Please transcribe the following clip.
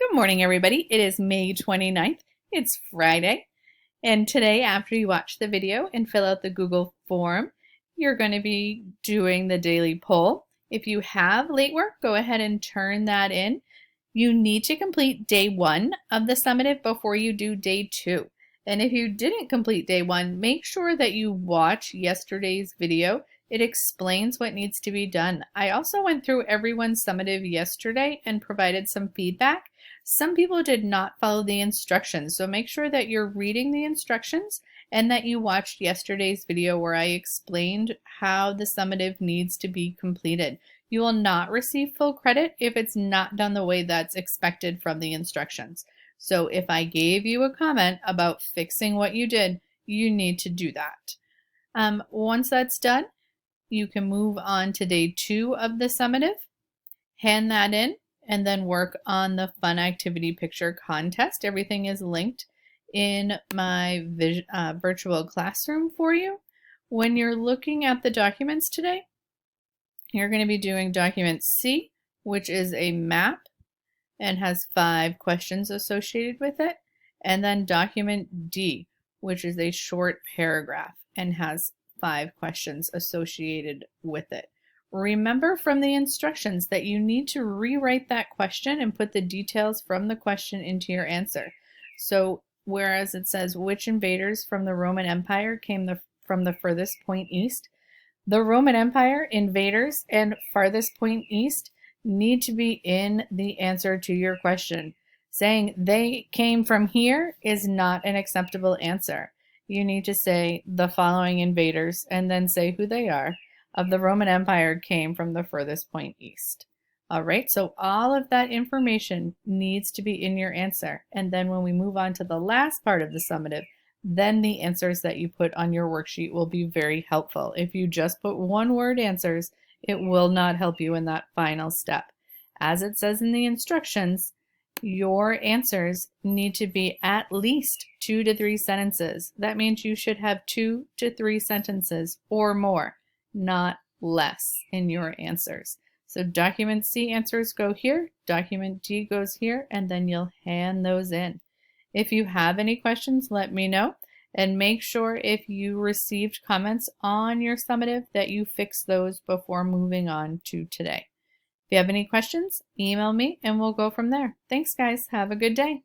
Good morning, everybody. It is May 29th. It's Friday. And today, after you watch the video and fill out the Google form, you're going to be doing the daily poll. If you have late work, go ahead and turn that in. You need to complete day 1 of the summative before you do day 2. And if you didn't complete day 1, make sure that you watch yesterday's video. It explains what needs to be done. I also went through everyone's summative yesterday and provided some feedback. Some people did not follow the instructions, so make sure that you're reading the instructions and that you watched yesterday's video where I explained how the summative needs to be completed. You will not receive full credit if it's not done the way that's expected from the instructions. So if I gave you a comment about fixing what you did, you need to do that. Once that's done, you can move on to day 2 of the summative, hand that in, and then work on the fun activity picture contest. Everything is linked in my virtual classroom for you. When you're looking at the documents today, you're going to be doing document C, which is a map and has 5 questions associated with it, and then document D, which is a short paragraph and has 5 questions associated with it. Remember from the instructions that you need to rewrite that question and put the details from the question into your answer. So whereas it says which invaders from the Roman Empire came from the furthest point east, the Roman Empire, invaders, and farthest point east need to be in the answer to your question. Saying they came from here is not an acceptable answer. You need to say the following invaders and then say who they are of the Roman Empire came from the furthest point east. All right, so all of that information needs to be in your answer. And then when we move on to the last part of the summative, then the answers that you put on your worksheet will be very helpful. If you just put one-word answers, it will not help you in that final step. As it says in the instructions, your answers need to be at least 2 to 3 sentences. That means you should have 2 to 3 sentences or more, not less, in your answers. So document C answers go here, document D goes here, and then you'll hand those in. If you have any questions, let me know, and make sure if you received comments on your summative that you fix those before moving on to today. If you have any questions, email me and we'll go from there. Thanks, guys. Have a good day.